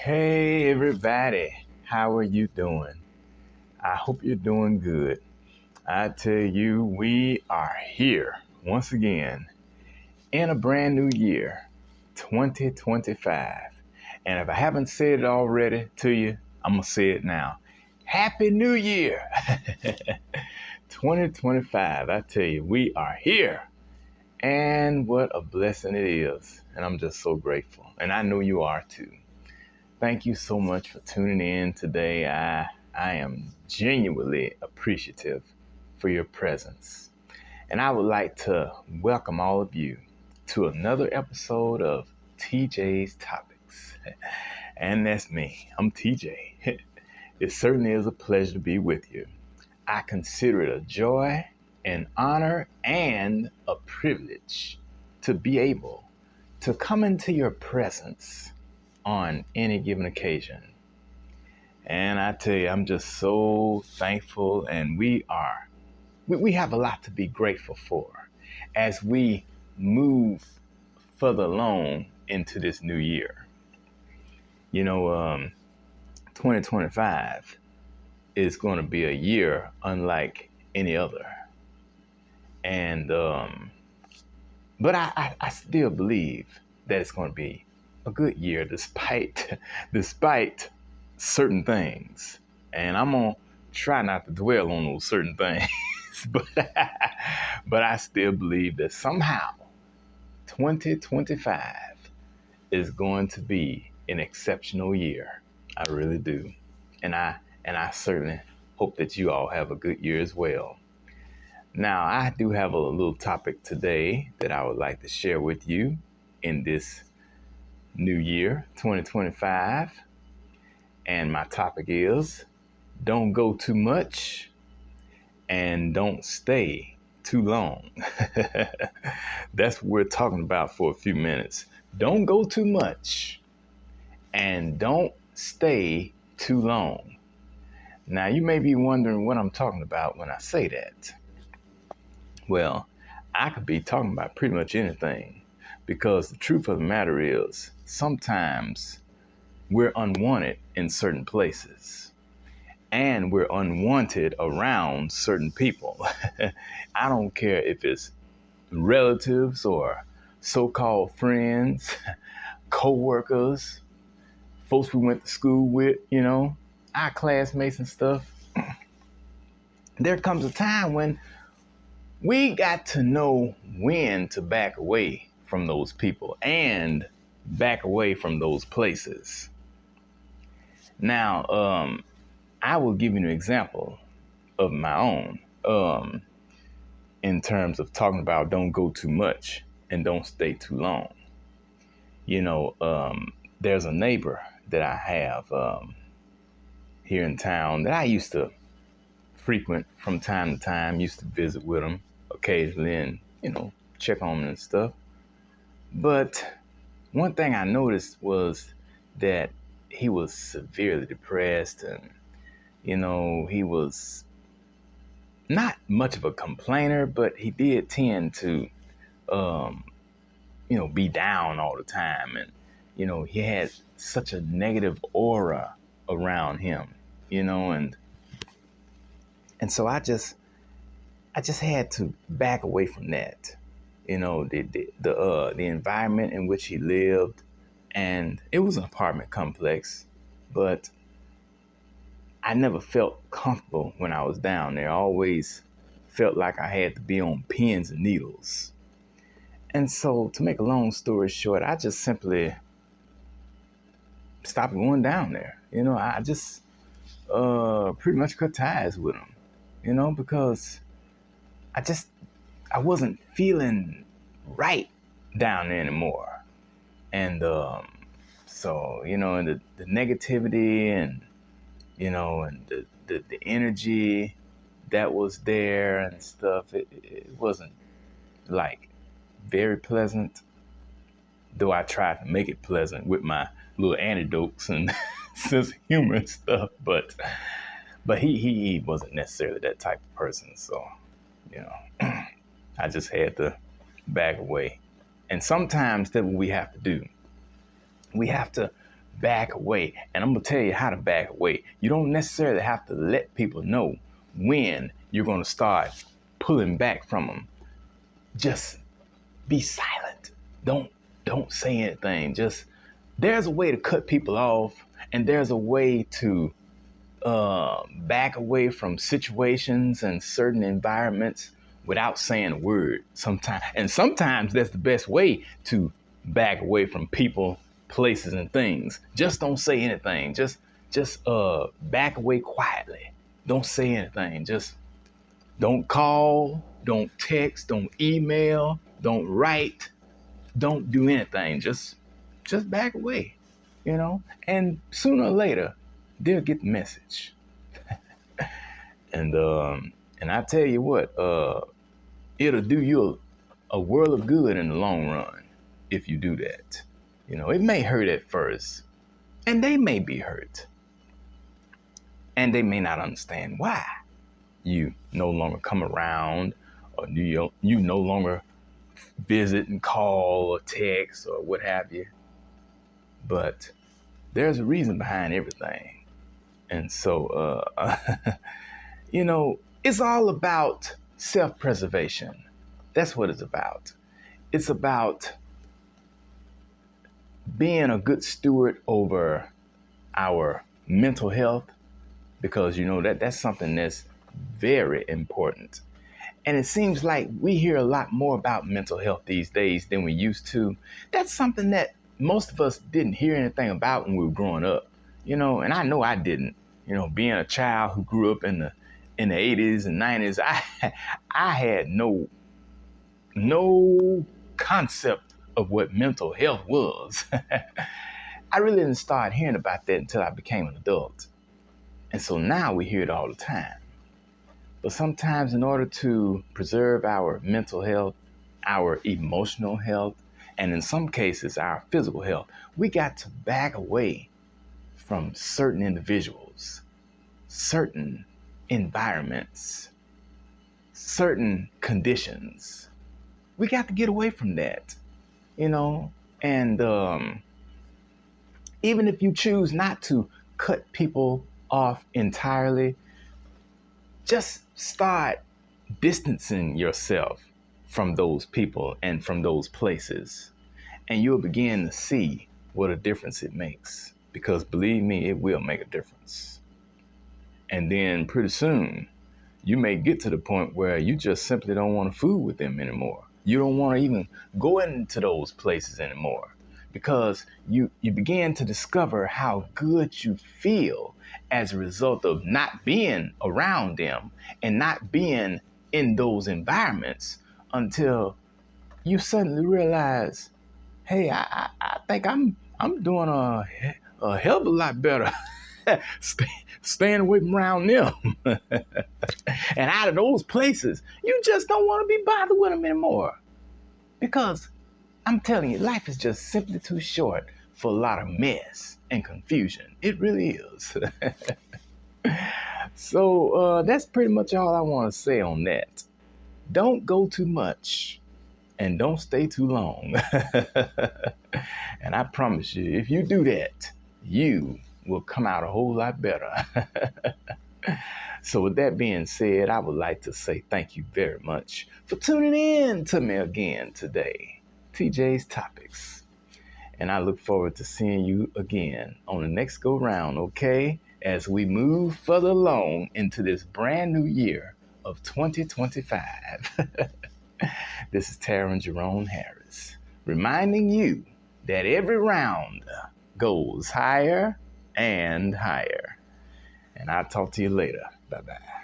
Hey everybody, how are you doing? I hope you're doing good. I tell you, we are here once again in a brand new year, 2025. And if I haven't said it already to you, I'm going to say it now. Happy New Year! 2025, I tell you, we are here. And what a blessing it is. And I'm just so grateful. And I know you are too. Thank you so much for tuning in today. I am genuinely appreciative for your presence. And I would like to welcome all of you to another episode of TJ's Topics. And that's me. I'm TJ. It certainly is a pleasure to be with you. I consider it a joy, an honor, and a privilege to be able to come into your presence on any given occasion. And I tell you, I'm just so thankful, and we have a lot to be grateful for as we move further along into this new year. You know, 2025 is going to be a year unlike any other, and but I still believe that it's going to be a good year despite despite certain things. And I'm gonna try not to dwell on those certain things, but but I still believe that somehow 2025 is going to be an exceptional year. I really do, and I certainly hope that you all have a good year as well. Now, I do have a little topic today that I would like to share with you in this new year, 2025. And my topic is don't go too much and don't stay too long. That's what we're talking about for a few minutes. Don't go too much and don't stay too long. Now, you may be wondering what I'm talking about when I say that. Well, I could be talking about pretty much anything because the truth of the matter is sometimes we're unwanted in certain places and we're unwanted around certain people. I don't care if it's relatives or so-called friends, co-workers, folks we went to school with, our classmates and stuff. There comes a time when we got to know when to back away from those people and back away from those places. Now, I will give you an example of my own in terms of talking about don't go too much and don't stay too long. There's a neighbor that I have here in town that I used to frequent from time to time, used to visit with him occasionally and, check on him and stuff. But one thing I noticed was that he was severely depressed and, he was not much of a complainer, but he did tend to, um, be down all the time. And, he had such a negative aura around him, and so I just had to back away from that, the environment in which he lived. And it was an apartment complex, but I never felt comfortable when I was down there. I always felt like I had to be on pins and needles. And so, to make a long story short, I just simply stopped going down there. I just pretty much cut ties with him, because I just I wasn't feeling right down there anymore. And and the negativity and and the energy that was there and stuff, it wasn't like very pleasant, though I tried to make it pleasant with my little anecdotes and sense of humor and stuff, but he wasn't necessarily that type of person. So, you know, I just had to back away. And sometimes that's what we have to do. We have to back away. And I'm going to tell you how to back away. You don't necessarily have to let people know when you're going to start pulling back from them. Just be silent. Don't say anything. Just there's a way to cut people off, and there's a way to back away from situations and certain environments without saying a word. Sometimes that's the best way to back away from people, places, and things. Just don't say anything. Just back away quietly. Don't say anything. Just don't call, don't text, don't email, don't write, don't do anything. Just back away, And sooner or later, they'll get the message. And I tell you what, it'll do you a world of good in the long run if you do that. It may hurt at first, and they may be hurt, and they may not understand why you no longer come around, or you no longer visit and call or text or what have you. But there's a reason behind everything. And so, it's all about self-preservation. That's what it's about. It's about being a good steward over our mental health, because that's something that's very important. And it seems like we hear a lot more about mental health these days than we used to. That's something that most of us didn't hear anything about when we were growing up, and I know I didn't. Being a child who grew up in the 80s and 90s, I had no concept of what mental health was. I really didn't start hearing about that until I became an adult. And so now we hear it all the time. But sometimes in order to preserve our mental health, our emotional health, and in some cases our physical health, we got to back away from certain individuals, certain environments, certain conditions. We got to get away from that, and even if you choose not to cut people off entirely, just start distancing yourself from those people and from those places, and you'll begin to see what a difference it makes. Because believe me, it will make a difference. And then pretty soon, you may get to the point where you just simply don't want to fool with them anymore. You don't want to even go into those places anymore, because you begin to discover how good you feel as a result of not being around them and not being in those environments, until you suddenly realize, hey, I think I'm doing a hell of a lot better staying away from around them. And out of those places, you just don't want to be bothered with them anymore. Because I'm telling you, life is just simply too short for a lot of mess and confusion. It really is. So that's pretty much all I want to say on that. Don't go too much and don't stay too long. And I promise you, if you do that, you will come out a whole lot better. So with that being said, I would like to say thank you very much for tuning in to me again today, TJ's Topics. And I look forward to seeing you again on the next go round, okay? As we move further along into this brand new year of 2025. This is Taryn Jerome Harris, reminding you that every round goes higher and higher. And I'll talk to you later. Bye-bye.